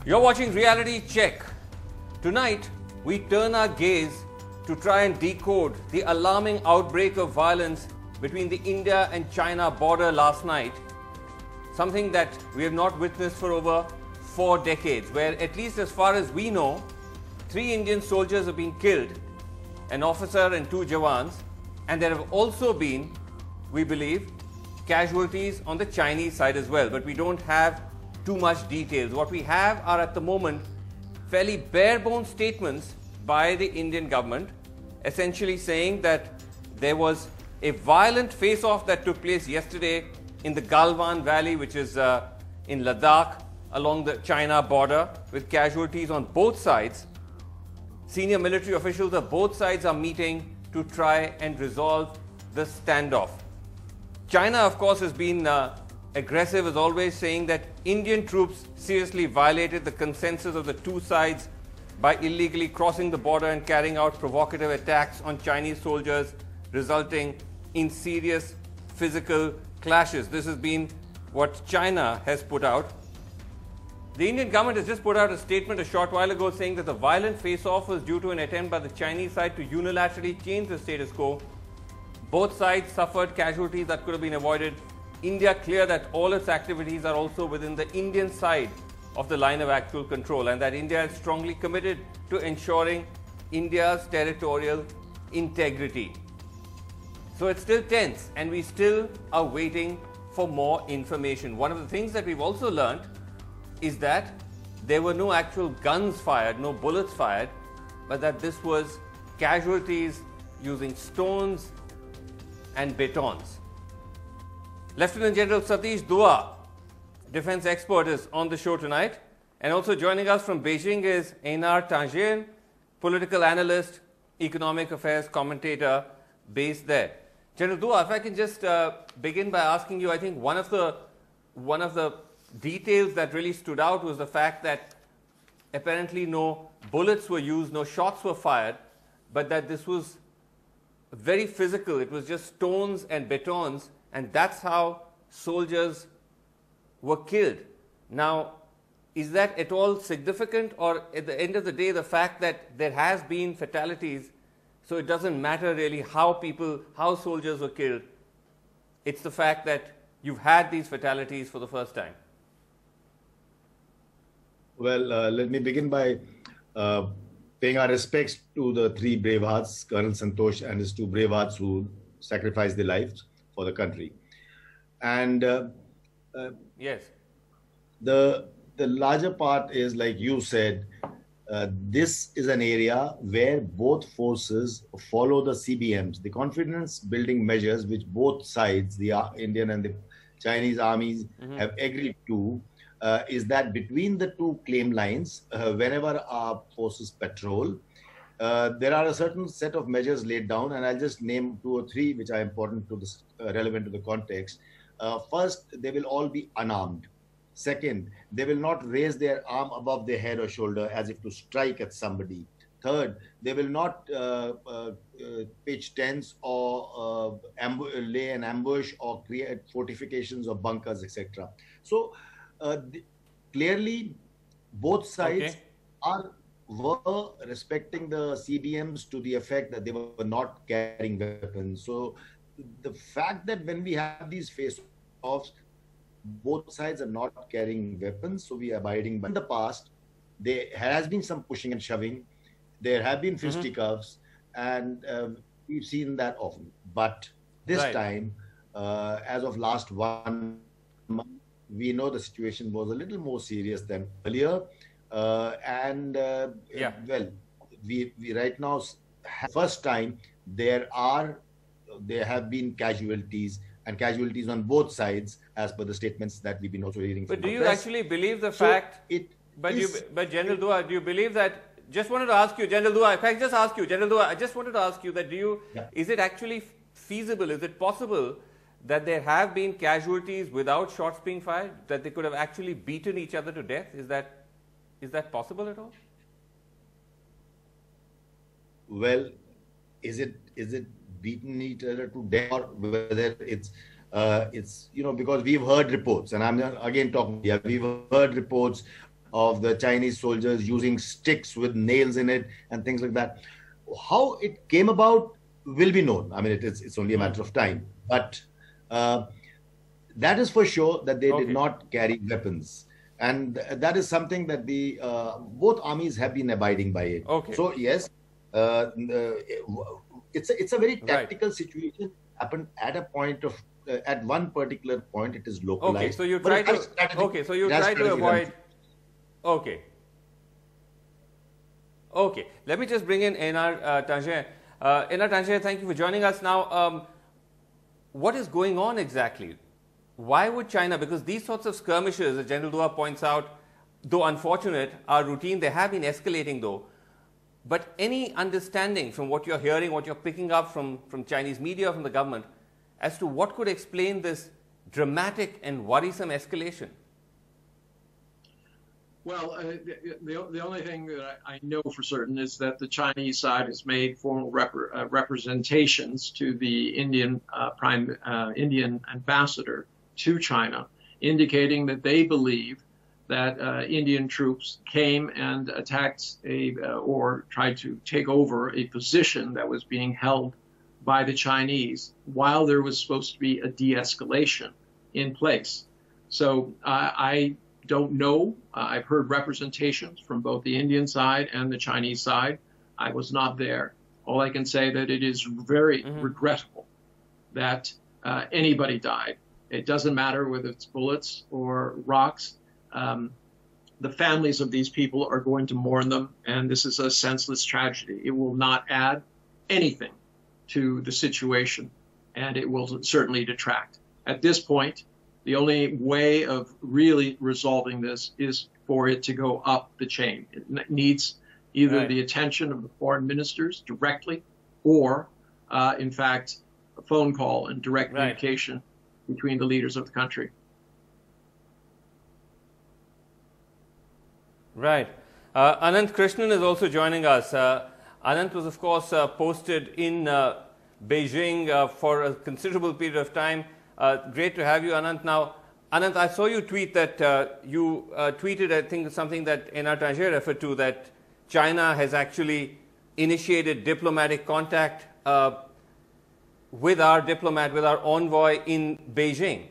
You're watching Reality Check. Tonight, we turn our gaze to try and decode the alarming outbreak of violence between the India and China border last night, something that we have not witnessed for over 4 decades, where at least as far as we know, 3 Indian soldiers have been killed, an officer and 2 Jawans, and there have also been, we believe, casualties on the Chinese side as well, but we don't have too much details. What we have are at the moment fairly bare-bones statements by the Indian government, essentially saying that there was a violent face-off that took place yesterday in the Galwan Valley, which is in Ladakh, along the China border, with casualties on both sides. Senior military officials of both sides are meeting to try and resolve the standoff. China, of course, has been aggressive, as always, saying that Indian troops seriously violated the consensus of the 2 sides by illegally crossing the border and carrying out provocative attacks on Chinese soldiers, resulting in serious physical clashes. This has been what China has put out. The Indian government has just put out a statement a short while ago saying that the violent face-off was due to an attempt by the Chinese side to unilaterally change the status quo. Both sides suffered casualties that could have been avoided. India clear that all its activities are also within the Indian side of the line of actual control, and that India is strongly committed to ensuring India's territorial integrity. So it's still tense, and we still are waiting for more information. One of the things that we've also learned is that there were no actual guns fired, no bullets fired, but that this was casualties using stones and batons. Lieutenant General Satish Dua, defense expert, is on the show tonight. And also joining us from Beijing is Einar Tangier, political analyst, economic affairs commentator based there. General Dua, if I can just begin by asking you, I think one of the details that really stood out was the fact that apparently no bullets were used, no shots were fired, but that this was very physical. It was just stones and batons, and that's how soldiers were killed. Now, is that at all significant, or at the end of the day, the fact that there has been fatalities, so it doesn't matter really how soldiers were killed? It's the fact that you've had these fatalities for the first time. Well, let me begin by paying our respects to the 3 brave hearts, Colonel Santosh and his 2 brave hearts who sacrificed their lives for the country. And yes, the larger part is, like you said, this is an area where both forces follow the CBMs, the confidence building measures, which both sides, the Indian and the Chinese armies, have agreed to. Is that between the 2 claim lines, whenever our forces patrol, there are a certain set of measures laid down, and I'll just name 2 or 3 which are important to this, relevant to the context. First, they will all be unarmed. Second, they will not raise their arm above their head or shoulder as if to strike at somebody. Third, they will not pitch tents or lay an ambush or create fortifications or bunkers, etc. So clearly, both sides were respecting the CBMs to the effect that they were not carrying weapons. So the fact that when we have these face-offs, both sides are not carrying weapons, so we are abiding by. In the past, there has been some pushing and shoving. There have been fisticuffs, and we've seen that often. But this time, as of last 1 month, we know the situation was a little more serious than earlier. Well, we right now, first time, there have been casualties, and casualties on both sides, as per the statements that we've been also reading. But do you actually believe the fact? But General Dua, do you believe that? Just wanted to ask you, General Dua. If I just ask you, General Dua, I just wanted to ask you that: is it actually feasible? Is it possible that there have been casualties without shots being fired? That they could have actually beaten each other to death? Is that possible at all? Well, is it beaten each other to death, or whether it's because we've heard reports, and I'm again talking here, we've heard reports of the Chinese soldiers using sticks with nails in it and things like that. How it came about will be known. I mean, it's only a matter of time. But that is for sure that they did not carry weapons. And that is something that the both armies have been abiding by it. So yes, it's a very tactical situation. Happened at a point of at one particular point. It is localized. So you try to so you try to avoid. Okay. Let me just bring in Enar Tanger. Enar Tanger, thank you for joining us. Now, what is going on exactly? Why would China, because these sorts of skirmishes, as General Dua points out, though unfortunate, are routine. They have been escalating though. But any understanding from what you're hearing, what you're picking up from Chinese media, from the government, as to what could explain this dramatic and worrisome escalation? Well, the only thing that I know for certain is that the Chinese side has made formal representations to the Indian Indian ambassador to China, indicating that they believe that Indian troops came and attacked or tried to take over a position that was being held by the Chinese while there was supposed to be a de-escalation in place. So I don't know. I've heard representations from both the Indian side and the Chinese side. I was not there. All I can say that it is very regrettable that anybody died. It doesn't matter whether it's bullets or rocks. The families of these people are going to mourn them, and this is a senseless tragedy. It will not add anything to the situation, and it will certainly detract. At this point, the only way of really resolving this is for it to go up the chain. It needs either the attention of the foreign ministers directly or, in fact, a phone call and direct communication between the leaders of the country. Right. Anant Krishnan is also joining us. Anant was, of course, posted in Beijing for a considerable period of time. Great to have you, Anant. Now, Anant, I saw you tweet that you tweeted, I think, something that Enar Tanger referred to, that China has actually initiated diplomatic contact with our diplomat, with our envoy in Beijing.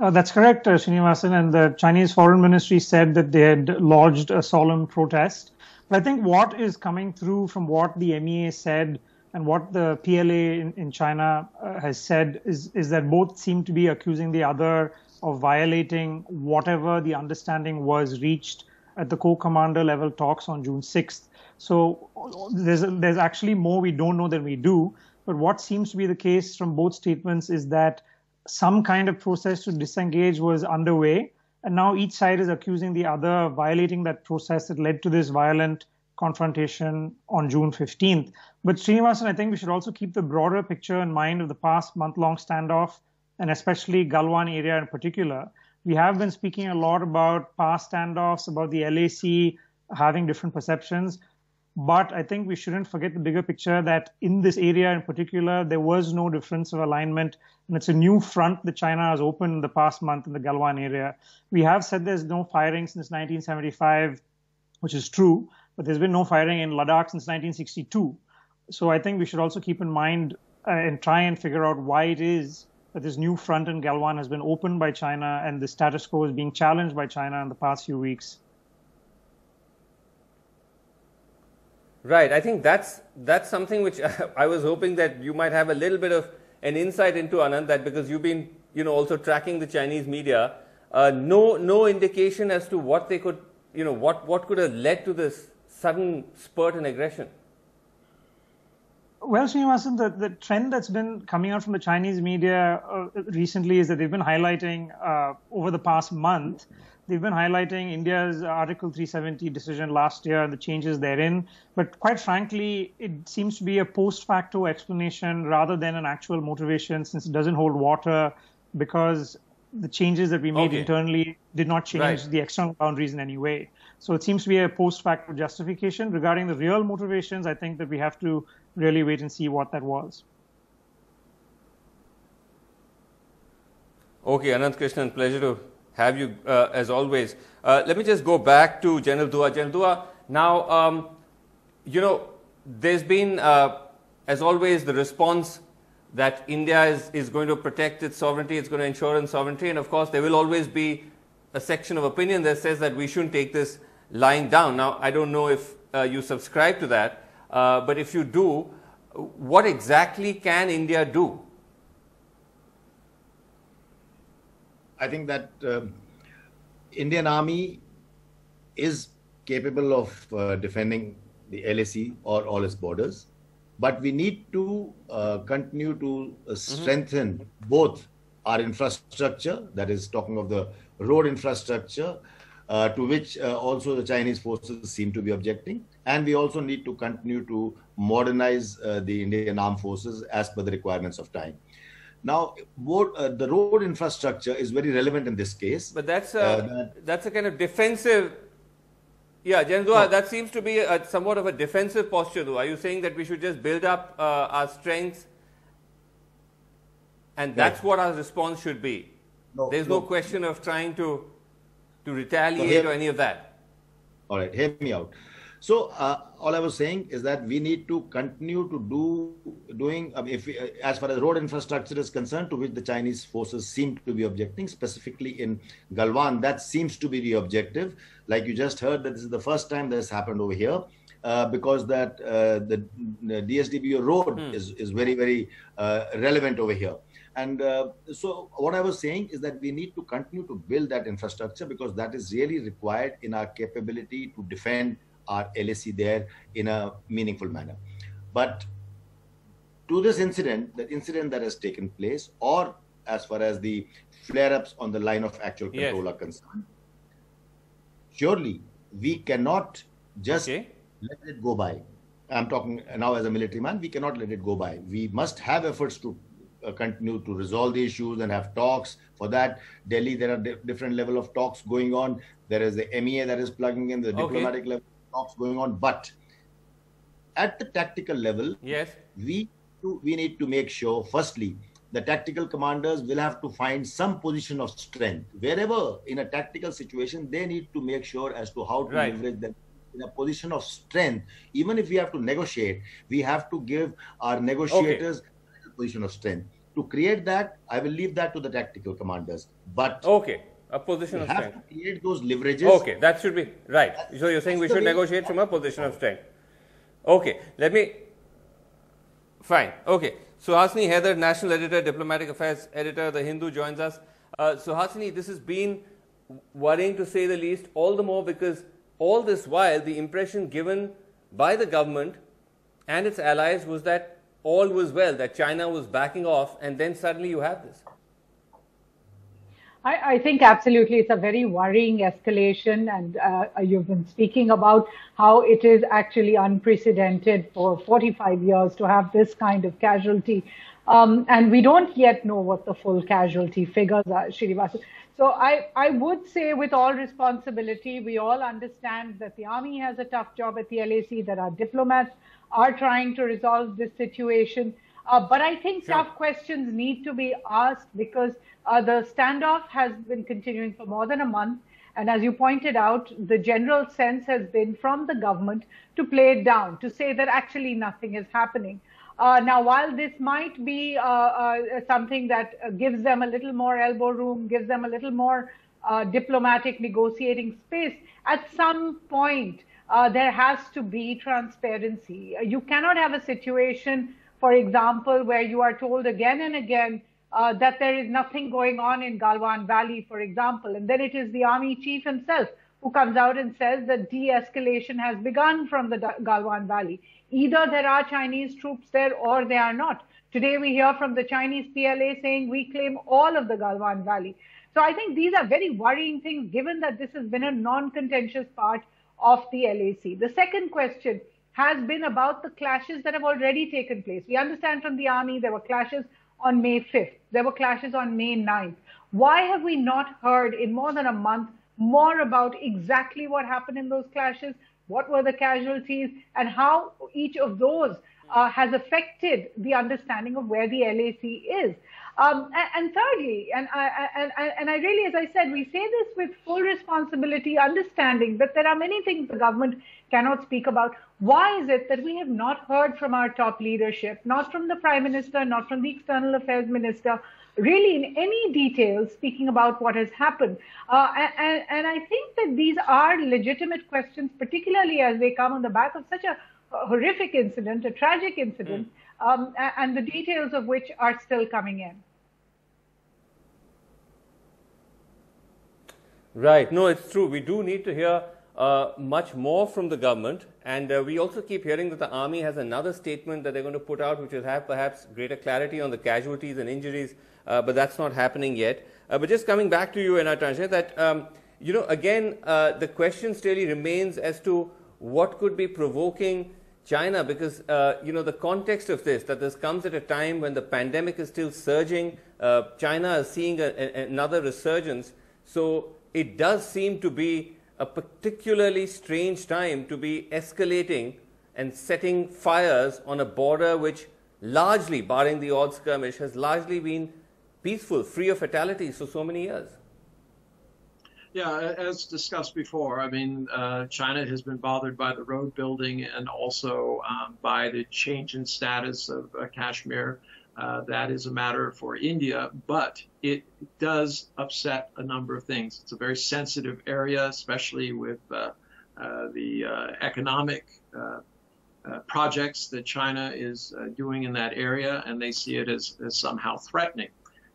That's correct, Srinivasan, and the Chinese Foreign Ministry said that they had lodged a solemn protest. But I think what is coming through from what the MEA said and what the PLA in China has said is that both seem to be accusing the other of violating whatever the understanding was reached at the co-commander level talks on June 6th. So there's actually more we don't know than we do. But what seems to be the case from both statements is that some kind of process to disengage was underway, and now each side is accusing the other of violating that process that led to this violent confrontation on June 15th. But Srinivasan, I think we should also keep the broader picture in mind of the past month-long standoff, and especially Galwan area in particular. We have been speaking a lot about past standoffs, about the LAC having different perceptions. But I think we shouldn't forget the bigger picture that in this area in particular, there was no difference of alignment. And it's a new front that China has opened in the past month in the Galwan area. We have said there's no firing since 1975, which is true, but there's been no firing in Ladakh since 1962. So I think we should also keep in mind and try and figure out why it is that this new front in Galwan has been opened by China and the status quo is being challenged by China in the past few weeks. Right. I think that's something which I was hoping that you might have a little bit of an insight into, Anand, that because you've been, also tracking the Chinese media, no indication as to what they could, what could have led to this sudden spurt in aggression. Well, Srinivasan, the trend that's been coming out from the Chinese media recently is that they've been highlighting over the past month, they've been highlighting India's Article 370 decision last year and the changes therein. But quite frankly, it seems to be a post facto explanation rather than an actual motivation, since it doesn't hold water, because the changes that we made internally did not change the external boundaries in any way. So it seems to be a post facto justification. Regarding the real motivations, I think that we have to really wait and see what that was. Okay, Anant Krishnan, pleasure to have you as always. Let me just go back to General Dua. General Dua, now, you know, there's been, as always, the response that India is going to protect its sovereignty, it's going to ensure its sovereignty, and of course there will always be a section of opinion that says that we shouldn't take this lying down. Now, I don't know if you subscribe to that, but if you do, what exactly can India do? I think that Indian Army is capable of defending the LAC or all its borders, but we need to continue to strengthen both our infrastructure, that is talking of the road infrastructure, to which also the Chinese forces seem to be objecting. And we also need to continue to modernize the Indian armed forces as per the requirements of time. Now, the road infrastructure is very relevant in this case. But that's a kind of defensive. Yeah, General Dua, that seems to be somewhat of a defensive posture, though. Are you saying that we should just build up our strength and that's what our response should be? There's no question of trying to retaliate or any of that. All right, hear me out. So all I was saying is that we need to continue to doing as far as road infrastructure is concerned, to which the Chinese forces seem to be objecting, specifically in Galwan. That seems to be the objective. Like you just heard, that this is the first time that has happened over here, because that the DSDBO road is very, very relevant over here. And so what I was saying is that we need to continue to build that infrastructure, because that is really required in our capability to defend our LAC there in a meaningful manner. But to this incident, the incident that has taken place, or as far as the flare-ups on the line of actual control are concerned, surely we cannot just let it go by. I'm talking now as a military man, we cannot let it go by. We must have efforts to continue to resolve the issues and have talks. For that, Delhi, there are different level of talks going on. There is the MEA that is plugging in, the diplomatic level talks going on. But at the tactical level, we need to make sure, firstly, the tactical commanders will have to find some position of strength. Wherever in a tactical situation, they need to make sure as to how to leverage them in a position of strength. Even if we have to negotiate, we have to give our negotiators a position of strength. To create that, I will leave that to the tactical commanders. But a position of strength. Have to create those leverages. That should be right. So you're saying we should negotiate from a position of strength. Let me. Fine. Suhasini Haider, National Editor, Diplomatic Affairs Editor, The Hindu, joins us. Suhasini, this has been worrying to say the least, all the more because all this while the impression given by the government and its allies was that all was well, that China was backing off, and then suddenly you have this. I think absolutely it's a very worrying escalation, and you've been speaking about how it is actually unprecedented for 45 years to have this kind of casualty. And we don't yet know what the full casualty figures are, Srinivasan. So I would say, with all responsibility, we all understand that the army has a tough job at the LAC, that our diplomats are trying to resolve this situation. But I think tough questions need to be asked, because the standoff has been continuing for more than a month. And as you pointed out, the general sense has been from the government to play it down, to say that actually nothing is happening. Now, while this might be something that gives them a little more elbow room, gives them a little more diplomatic negotiating space, at some point there has to be transparency. You cannot have a situation, for example, where you are told again and again that there is nothing going on in Galwan Valley, for example, and then it is the army chief himself who comes out and says that de-escalation has begun from the Galwan Valley. Either there are Chinese troops there or they are not. Today we hear from the Chinese PLA saying we claim all of the Galwan Valley. So I think these are very worrying things, given that this has been a non-contentious part of the LAC. The second question has been about the clashes that have already taken place. We understand from the army there were clashes on May 5th. There were clashes on May 9th. Why have we not heard in more than a month more about exactly what happened in those clashes? What were the casualties, and how each of those has affected the understanding of where the LAC is. And thirdly, and I really, as I said, we say this with full responsibility, understanding that there are many things the government cannot speak about. Why is it that we have not heard from our top leadership, not from the Prime Minister, not from the External Affairs Minister, really in any detail speaking about what has happened? And I think that these are legitimate questions, particularly as they come on the back of such a horrific incident, a tragic incident, and the details of which are still coming in. Right. No, it's true. We do need to hear much more from the government. And we also keep hearing that the army has another statement that they're going to put out, which will have perhaps greater clarity on the casualties and injuries, but that's not happening yet. But just coming back to you, Natasha, that, you know, again, the question still remains as to what could be provoking China, because, you know, the context of this, that this comes at a time when the pandemic is still surging, China is seeing another resurgence. So it does seem to be a particularly strange time to be escalating and setting fires on a border which largely, barring the odd skirmish, has largely been peaceful, free of fatalities for so many years. Yeah, as discussed before, I mean, China has been bothered by the road building and also by the change in status of Kashmir. That is a matter for India, but it does upset a number of things. It's a very sensitive area, especially with the economic projects that China is doing in that area, and they see it as somehow threatening.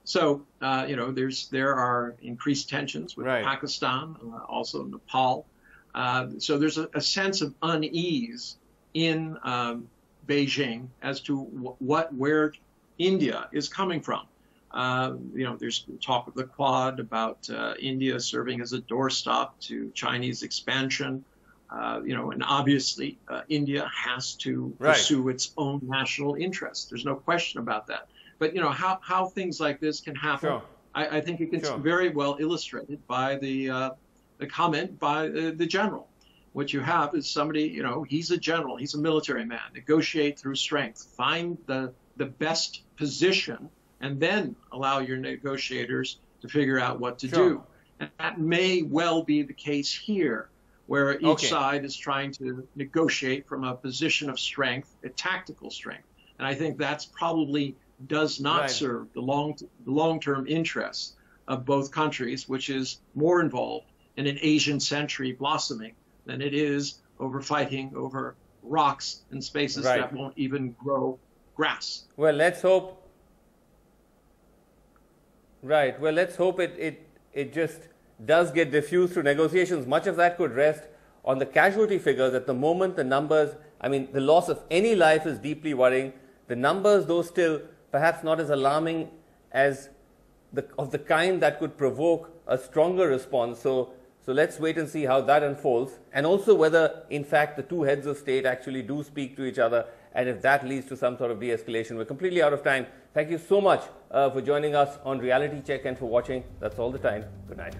So, you know, there are increased tensions with Pakistan, also Nepal. So there's a sense of unease in Beijing as to where India is coming from. You know, there's talk of the Quad about India serving as a doorstop to Chinese expansion. You know, and obviously India has to pursue its own national interests. There's no question about that. But, you know, how things like this can happen, I think it gets very well illustrated by the comment by the general. What you have is somebody, you know, he's a general, he's a military man, negotiate through strength, find the best position, and then allow your negotiators to figure out what to do. And that may well be the case here, where each side is trying to negotiate from a position of strength, a tactical strength. And I think that's probably does not serve the long-term interests of both countries, which is more involved in an Asian century blossoming than it is over fighting over rocks and spaces that won't even grow grass. Well, let's hope. Well, let's hope it just does get diffused through negotiations. Much of that could rest on the casualty figures. At the moment, the numbers, I mean, the loss of any life is deeply worrying. The numbers, though, still perhaps not as alarming as of the kind that could provoke a stronger response. So let's wait and see how that unfolds, and also whether, in fact, the two heads of state actually do speak to each other, and if that leads to some sort of de-escalation. We're completely out of time. Thank you so much for joining us on Reality Check and for watching. That's all the time. Good night.